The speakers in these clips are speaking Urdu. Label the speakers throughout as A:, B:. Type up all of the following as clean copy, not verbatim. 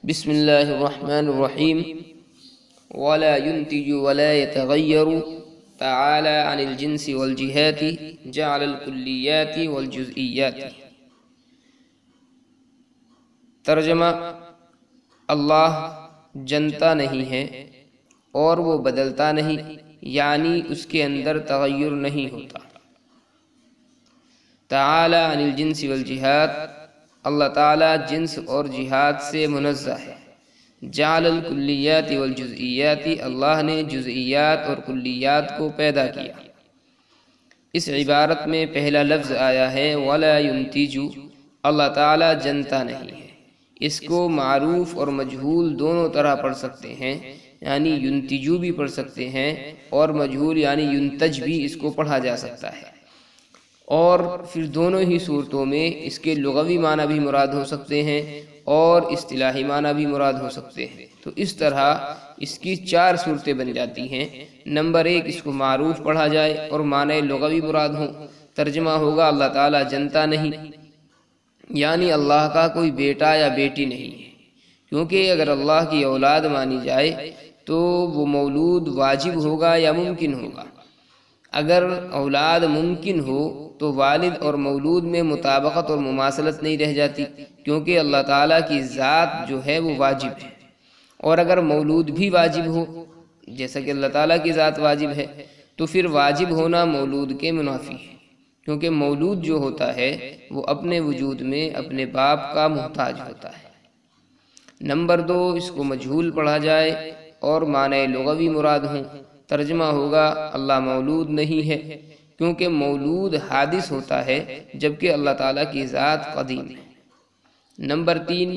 A: بسم الله الرحمن الرحيم. ولا ينتج ولا يتغير تعالى عن الجنس والجهات جعل الكليات والجزئيات. ترجمہ: اللہ جنتا نہیں ہے اور وہ بدلتا نہیں، یعنی اس کے اندر تغیر نہیں ہوتا۔ تعالی عن الجنس والجہات، اللہ تعالیٰ جنس اور جہات سے منزہ ہے۔ جعل الکلیات والجزئیات، اللہ نے جزئیات اور کلیات کو پیدا کیا۔ اس عبارت میں پہلا لفظ آیا ہے ولا ينتج، اللہ تعالیٰ جنتا نہیں ہے۔ اس کو معروف اور مجہول دونوں طرح پڑھ سکتے ہیں، یعنی ینتجو بھی پڑھ سکتے ہیں اور مجہول یعنی ینتج بھی اس کو پڑھا جا سکتا ہے، اور پھر دونوں ہی صورتوں میں اس کے لغوی معنی بھی مراد ہو سکتے ہیں اور اصطلاحی معنی بھی مراد ہو سکتے ہیں۔ تو اس طرح اس کی 4 صورتیں بن جاتی ہیں۔ نمبر 1، اس کو معروف پڑھا جائے اور معنی لغوی مراد ہوں۔ ترجمہ ہوگا اللہ تعالیٰ جنتا نہیں، یعنی اللہ کا کوئی بیٹا یا بیٹی نہیں ہے، کیونکہ اگر اللہ کی اولاد مانی جائے تو وہ مولود واجب ہوگا یا ممکن ہوگا۔ اگر اولاد ممکن ہو تو والد اور مولود میں مطابقت اور مماثلت نہیں رہ جاتی، کیونکہ اللہ تعالیٰ کی ذات جو ہے وہ واجب ہے۔ اور اگر مولود بھی واجب ہو، جیسا کہ اللہ تعالیٰ کی ذات واجب ہے، تو پھر واجب ہونا مولود کے منافی ہے، کیونکہ مولود جو ہوتا ہے وہ اپنے وجود میں اپنے باپ کا محتاج ہوتا ہے۔ نمبر 2، اس کو مجہول پڑھا جائے اور معنی لغوی مراد ہوں۔ ترجمہ ہوگا اللہ مولود نہیں ہے، کیونکہ مولود حادث ہوتا ہے جبکہ اللہ تعالیٰ کی ذات قدیم ہے۔ نمبر 3،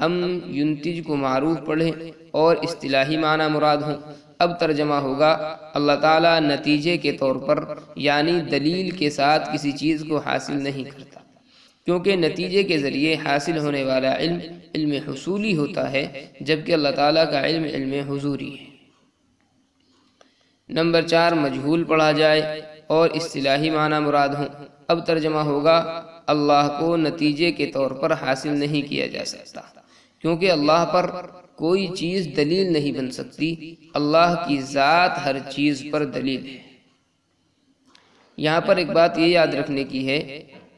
A: ہم ینتج کو معروف پڑھیں اور اصطلاحی معنی مراد ہوں۔ اب ترجمہ ہوگا اللہ تعالیٰ نتیجے کے طور پر یعنی دلیل کے ساتھ کسی چیز کو حاصل نہیں کرتا، کیونکہ نتیجے کے ذریعے حاصل ہونے والا علم علم حصولی ہوتا ہے، جبکہ اللہ تعالیٰ کا علم علم حضوری ہے۔ نمبر 4، مجہول پڑھا جائے اور اصطلاحی معنی مراد ہوں۔ اب ترجمہ ہوگا اللہ کو نتیجے کے طور پر حاصل نہیں کیا جا سکتا، کیونکہ اللہ پر کوئی چیز دلیل نہیں بن سکتی، اللہ کی ذات ہر چیز پر دلیل ہے۔ یہاں پر ایک بات یہ یاد رکھنے کی ہے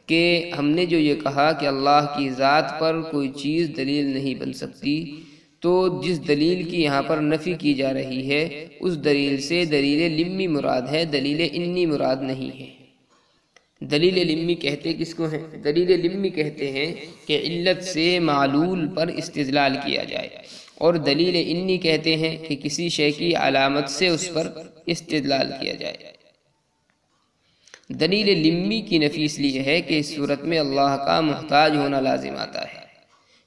A: کہ ہم نے جو یہ کہا کہ اللہ کی ذات پر کوئی چیز دلیل نہیں بن سکتی، تو جس دلیل کی یہاں پر نفی کی جا رہی ہے اس دلیل سے دلیل لمی مراد ہے، دلیل انی مراد نہیں ہے۔ دلیل لمی کہتے کس کو ہیں؟ دلیل لمی کہتے ہیں کہ علت سے معلول پر استدلال کیا جائے، اور دلیل انی کہتے ہیں کہ کسی شے کی علامت سے اس پر استدلال کیا جائے۔ دلیل لمی کی نفی اس لیے ہے کہ اس صورت میں اللہ کا محتاج ہونا لازم آتا ہے،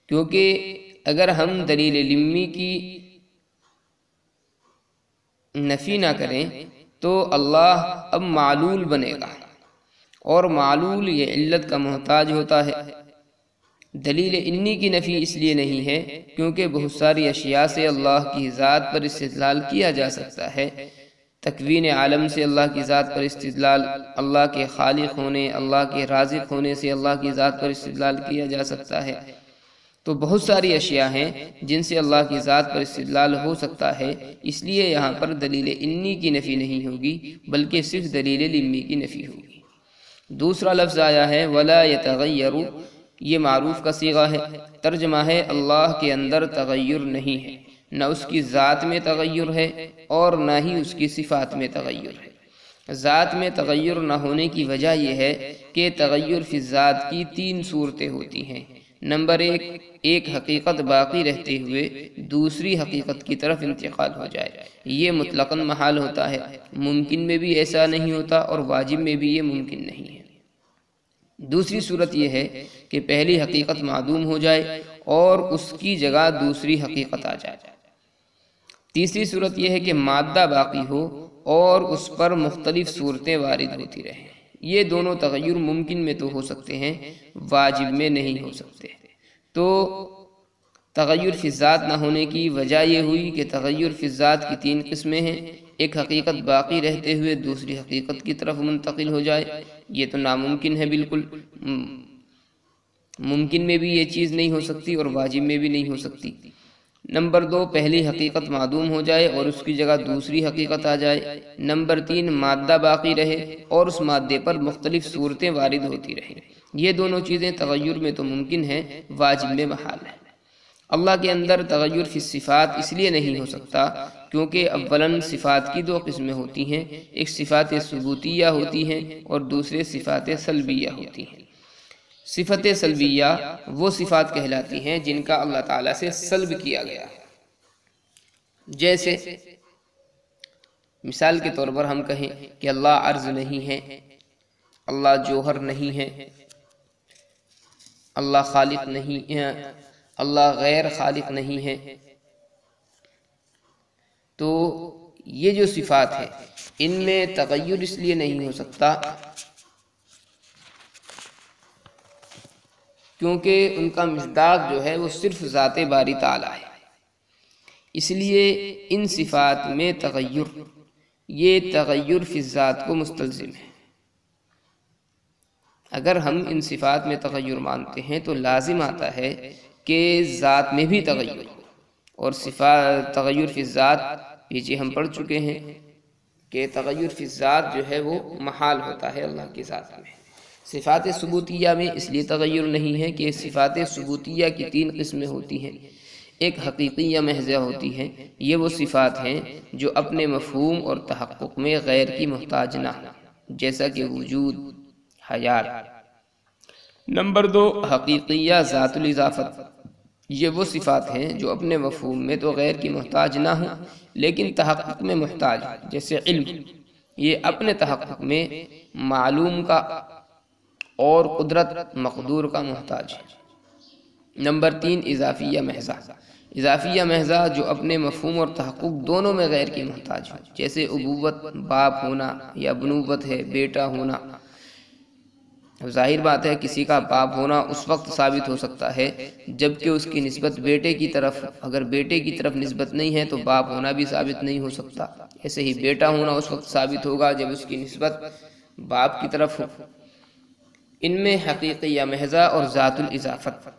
A: کیونکہ اگر ہم دلیل لمی کی نفی نہ کریں تو اللہ اب معلول بنے گا، اور معلول یہ علت کا محتاج ہوتا ہے۔ دلیل انی کی نفی اس لیے نہیں ہے کیونکہ بہت ساری اشیاء سے اللہ کی ذات پر استدلال کیا جا سکتا ہے۔ تکوین عالم سے اللہ کی ذات پر استدلال، اللہ کے خالق ہونے، اللہ کے رازق ہونے سے اللہ کی ذات پر استدلال کیا جا سکتا ہے۔ تو بہت ساری اشیاء ہیں جن سے اللہ کی ذات پر استدلال ہو سکتا ہے، اس لیے یہاں پر دلیل انی کی نفی نہیں ہوگی بلکہ صرف دلیل لمی کی نفی ہوگی۔ دوسرا لفظ آیا ہے ولا يتغیر، یہ معروف کا صیغہ ہے۔ ترجمہ ہے اللہ کے اندر تغیر نہیں ہے، نہ اس کی ذات میں تغیر ہے اور نہ ہی اس کی صفات میں تغیر ہے۔ ذات میں تغیر نہ ہونے کی وجہ یہ ہے کہ تغیر فی الذات کی 3 صورتیں ہوتی ہیں۔ نمبر 1، ایک حقیقت باقی رہتے ہوئے دوسری حقیقت کی طرف انتقال ہو جائے، یہ مطلقاً محال ہوتا ہے، ممکن میں بھی ایسا نہیں ہوتا اور واجب میں بھی یہ ممکن نہیں ہے۔ دوسری صورت یہ ہے کہ پہلی حقیقت معدوم ہو جائے اور اس کی جگہ دوسری حقیقت آ جائے۔ تیسری صورت یہ ہے کہ مادہ باقی ہو اور اس پر مختلف صورتیں وارد ہوتی رہیں۔ یہ دونوں تغیر ممکن میں تو ہو سکتے ہیں، واجب میں نہیں ہو سکتے۔ تو تغیر فی الذات نہ ہونے کی وجہ یہ ہوئی کہ تغیر فی الذات کی 3 قسمیں ہیں۔ ایک حقیقت باقی رہتے ہوئے دوسری حقیقت کی طرف منتقل ہو جائے، یہ تو ناممکن ہے بالکل۔ ممکن میں بھی یہ چیز نہیں ہو سکتی اور واجب میں بھی نہیں ہو سکتی۔ نمبر 2، پہلی حقیقت معدوم ہو جائے اور اس کی جگہ دوسری حقیقت آ جائے۔ نمبر 3، مادہ باقی رہے اور اس مادے پر مختلف صورتیں وارد ہوتی رہیں۔ یہ دونوں چیزیں تغیر میں تو ممکن ہیں، واجب میں محال ہے۔ اللہ کے اندر تغیر فی الصفات اس لیے نہیں ہو سکتا کیونکہ اولاً صفات کی 2 قسمیں ہوتی ہیں، ایک صفات ثبوتیہ ہوتی ہیں اور دوسرے صفات سلبیہ ہوتی ہیں۔ صفت سلبیہ وہ صفات کہلاتی ہیں جن کا اللہ تعالیٰ سے سلب کیا گیا ہے، جیسے مثال کے طور پر ہم کہیں کہ اللہ عرض نہیں ہے، اللہ جوہر نہیں ہے، اللہ خالق نہیں ہے، اللہ غیر خالق نہیں ہے۔ تو یہ جو صفات ہیں ان میں تغیر اس لیے نہیں ہو سکتا کیونکہ ان کا مصداق جو ہے وہ صرف ذات باری تعالیٰ ہے، اس لیے ان صفات میں تغیر، یہ تغیر فی الذات کو مستلزم ہے۔ اگر ہم ان صفات میں تغیر مانتے ہیں تو لازم آتا ہے کہ ذات میں بھی تغیر، اور صفات تغیر فی الذات پیچھے ہم پڑھ چکے ہیں کہ تغیر فی الذات جو ہے وہ محال ہوتا ہے اللہ کی ذات میں۔ صفات ثبوتیہ میں اس لیے تغیر نہیں ہے کہ صفات ثبوتیہ کی 3 قسمیں ہوتی ہیں، ایک حقیقیہ محضہ ہوتی ہے، یہ وہ صفات ہیں جو اپنے مفہوم اور تحقق میں غیر کی محتاج نہ ہوں، جیسا کہ وجود، حیات۔ نمبر 2، حقیقیہ ذات الاضافت، یہ وہ صفات ہیں جو اپنے مفہوم میں تو غیر کی محتاج نہ ہوں لیکن تحقق میں محتاج، جیسے علم، یہ اپنے تحقق میں معلوم کا اور قدرت مقدور کا محتاج ہے۔ نمبر 3، اضافیہ محضہ، اضافیہ محضہ جو اپنے مفہوم اور تحقق دونوں میں غیر کی محتاج ہو، جیسے ابوت، باپ ہونا، یا بنوت ہے بیٹا ہونا۔ ظاہر بات ہے کسی کا باپ ہونا اس وقت ثابت ہو سکتا ہے جبکہ اس کی نسبت بیٹے کی طرف، اگر بیٹے کی طرف نسبت نہیں ہے تو باپ ہونا بھی ثابت نہیں ہو سکتا۔ ایسے ہی بیٹا ہونا اس وقت ثابت ہوگا جب اس کی نسبت باپ کی طرف ہو۔ ان میں حقیقیہ محضہ اور ذات الاضافت،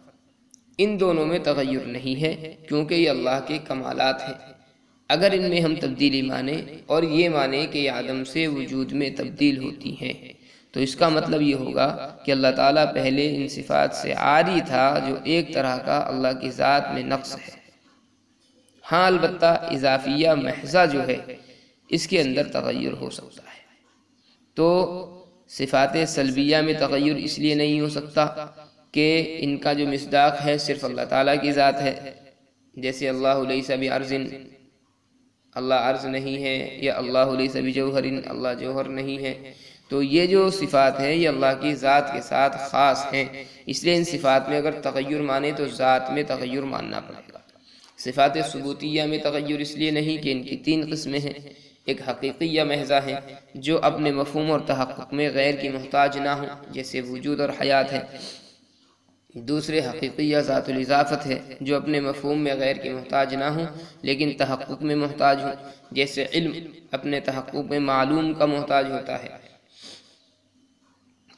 A: ان دونوں میں تغیر نہیں ہے کیونکہ یہ اللہ کے کمالات ہیں۔ اگر ان میں ہم تبدیلی مانیں اور یہ مانیں کہ یہ عدم سے وجود میں تبدیل ہوتی ہیں تو اس کا مطلب یہ ہوگا کہ اللہ تعالیٰ پہلے ان صفات سے عاری تھا جو ایک طرح کا اللہ کی ذات میں نقص ہے۔ ہاں البتہ اضافیہ محضہ جو ہے اس کے اندر تغیر ہو سکتا ہے۔ تو صفات سلبیہ میں تغیر اس لیے نہیں ہو سکتا کہ ان کا جو مصداق ہے صرف اللہ تعالیٰ کی ذات ہے، جیسے اللہ لیس بعرض، اللہ عرض نہیں ہے، یا اللہ لیس بجوہر، اللہ جوہر نہیں ہے۔ تو یہ جو صفات ہیں یہ اللہ کی ذات کے ساتھ خاص ہیں، اس لیے ان صفات میں اگر تغیر مانے تو ذات میں تغیر ماننا پڑے گا۔ صفات ثبوتیہ میں تغیر اس لیے نہیں کہ ان کی 3 قسمیں ہیں، ایک حقیقیہ محضہ ہے جو اپنے مفہوم اور تحقق میں غیر کی محتاج نہ ہوں، جیسے وجود اور حیات ہے۔ دوسرے حقیقیہ ذات الاضافت ہے جو اپنے مفہوم میں غیر کی محتاج نہ ہوں لیکن تحقق میں محتاج ہوں، جیسے علم اپنے تحقق میں معلوم کا محتاج ہوتا ہے۔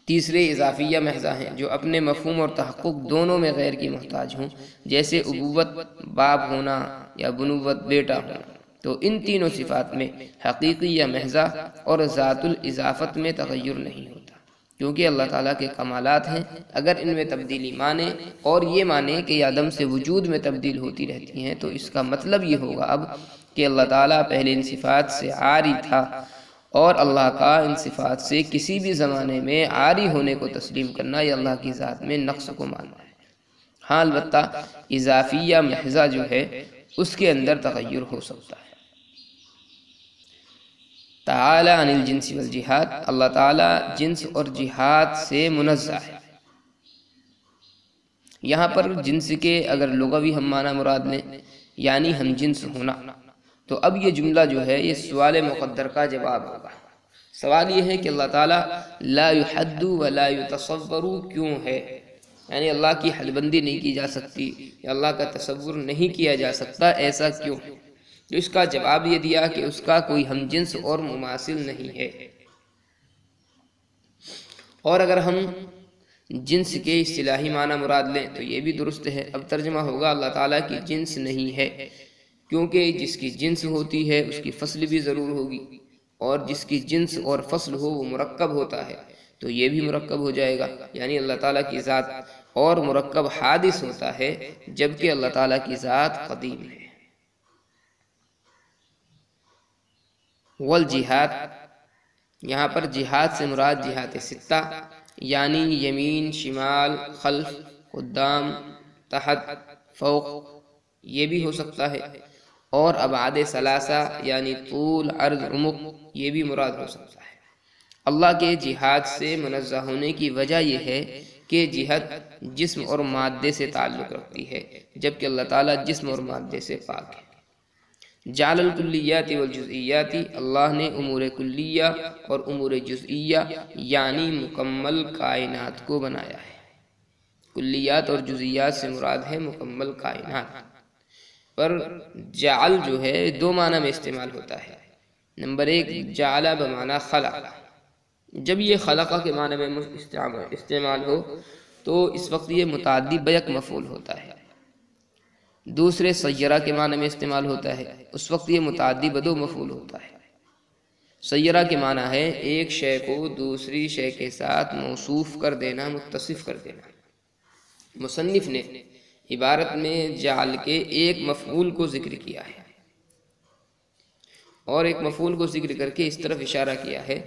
A: تیسرے اضافیہ محضہ ہیں جو اپنے مفہوم اور تحقق دونوں میں غیر کی محتاج ہوں، جیسے ابوت، باپ ہونا، یا بنوت، بیٹا ہونا۔ تو ان تینوں صفات میں حقیقیہ محضہ اور ذات الاضافت میں تغیر نہیں ہوتا کیونکہ اللہ تعالیٰ کے کمالات ہیں۔ اگر ان میں تبدیلی مانے اور یہ مانے کہ یہ عدم سے وجود میں تبدیل ہوتی رہتی ہیں تو اس کا مطلب یہ ہوگا اب کہ اللہ تعالیٰ پہلے ان صفات سے عاری تھا، اور اللہ کا ان صفات سے کسی بھی زمانے میں عاری ہونے کو تسلیم کرنا یہ اللہ کی ذات میں نقص کو ماننا ہے۔ ہاں البتہ اضافیہ محضہ جو ہے اس کے اندر تغیر ہو سکتا ہے۔ تعالی عن الجنس والجہاد، اللہ تعالیٰ جنس اور جہاد سے منزہ ہے۔ یہاں پر جنس کے اگر لغوی ہم معنی مراد لیں یعنی ہم جنس ہونا، تو اب یہ جملہ جو ہے یہ سوال مقدر کا جواب ہوگا۔ سوال یہ ہے کہ اللہ تعالیٰ لا یحد ولا یتصور کیوں ہے، یعنی اللہ کی حد بندی نہیں کی جا سکتی یا اللہ کا تصور نہیں کیا جا سکتا، ایسا کیوں ہے؟ تو اس کا جواب یہ دیا کہ اس کا کوئی ہم جنس اور مماثل نہیں ہے۔ اور اگر ہم جنس کے اصطلاحی معنی مراد لیں تو یہ بھی درست ہے۔ اب ترجمہ ہوگا اللہ تعالیٰ کی جنس نہیں ہے، کیونکہ جس کی جنس ہوتی ہے اس کی فصل بھی ضرور ہوگی، اور جس کی جنس اور فصل ہو وہ مرکب ہوتا ہے تو یہ بھی مرکب ہو جائے گا، یعنی اللہ تعالیٰ کی ذات اور مرکب حادث ہوتا ہے جبکہ اللہ تعالیٰ کی ذات قدیم ہے۔ والجہاد، یہاں پر جہاد سے مراد جہات ستہ یعنی یمین، شمال، خلف، قدام، تحت، فوق یہ بھی ہو سکتا ہے، اور ابعاد ثلاثہ یعنی طول، عرض، عمق یہ بھی مراد ہو سکتا ہے۔ اللہ کے جہاد سے منزہ ہونے کی وجہ یہ ہے کہ جہت جسم اور مادے سے تعلق رکھتی ہے جبکہ اللہ تعالیٰ جسم اور مادے سے پاک ہے۔ جعل الکلیات والجزئیات، اللہ نے امور کلیہ اور امور جزئیہ یعنی مکمل کائنات کو بنایا ہے۔ کلیات اور جزئیات سے مراد ہے مکمل کائنات، پر جعل جو ہے دو معنی میں استعمال ہوتا ہے۔ نمبر ایک، جعل بمعنی خلق، جب یہ خلقہ کے معنی میں استعمال ہو تو اس وقت یہ متعدی بیک مفعول ہوتا ہے۔ دوسرے سیرہ کے معنی میں استعمال ہوتا ہے، اس وقت یہ متعدی بدو مفعول ہوتا ہے۔ سیرہ کے معنی ہے ایک شے کو دوسری شے کے ساتھ موصوف کر دینا، متصف کر دینا۔ مصنف نے عبارت میں جعل کے ایک مفعول کو ذکر کیا ہے اور ایک مفعول کو ذکر کر کے اس طرف اشارہ کیا ہے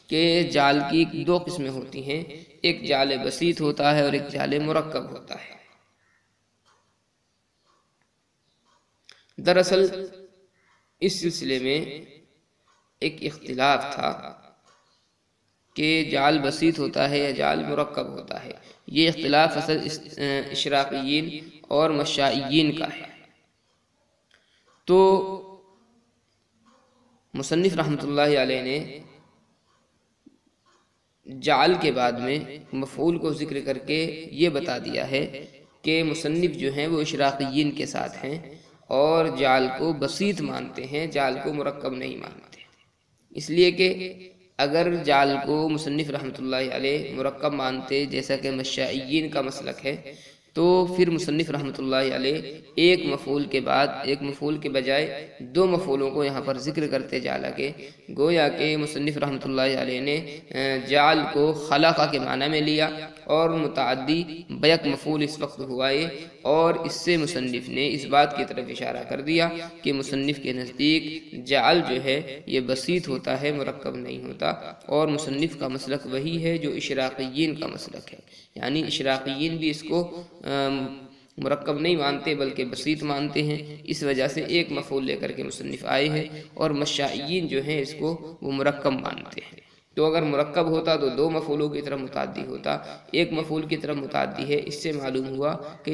A: کہ جعل کی دو قسمیں ہوتی ہیں، ایک جعل بسیط ہوتا ہے اور ایک جعل مرکب ہوتا ہے۔ دراصل اس سلسلے میں ایک اختلاف تھا کہ جعل بسیط ہوتا ہے یا جعل مرکب ہوتا ہے۔ یہ اختلاف اصل اشراقیین اور مشائیین کا ہے۔ تو مصنف رحمۃ اللہ علیہ نے جعل کے بعد میں مفعول کو ذکر کر کے یہ بتا دیا ہے کہ مصنف جو ہیں وہ اشراقیین کے ساتھ ہیں اور جعل کو بسیط مانتے ہیں، جعل کو مرکب نہیں مانتے، اس لیے کہ اگر جعل کو مصنف رحمۃ اللہ علیہ مرکب مانتے جیسا کہ مشائیین کا مسلک ہے تو پھر مصنف رحمۃ اللہ علیہ ایک مفعول کے بعد ایک مفعول کے بجائے دو مفعولوں کو یہاں پر ذکر کرتے جا لگے، گویا کہ مصنف رحمۃ اللہ علیہ نے جعل کو خلقہ کے معنی میں لیا اور متعدی بیک مفعول اس وقت ہوائے، اور اس سے مصنف نے اس بات کی طرف اشارہ کر دیا کہ مصنف کے نزدیک جعل جو ہے یہ بسیط ہوتا ہے، مرکب نہیں ہوتا، اور مصنف کا مسلک وہی ہے جو اشراقیین کا مسلک ہے، یعنی اشراقیین بھی اس کو مرکب نہیں مانتے بلکہ بسیط مانتے ہیں، اس وجہ سے ایک مفعول لے کر کے مصنف آئے ہیں، اور مشائیین جو ہیں اس کو وہ مرکب مانتے ہیں۔ تو اگر مرکب ہوتا تو دو مفعولوں کی طرف متعدی ہوتا، ایک مفعول کی طرف متعدی ہے، اس سے معلوم ہوا کہ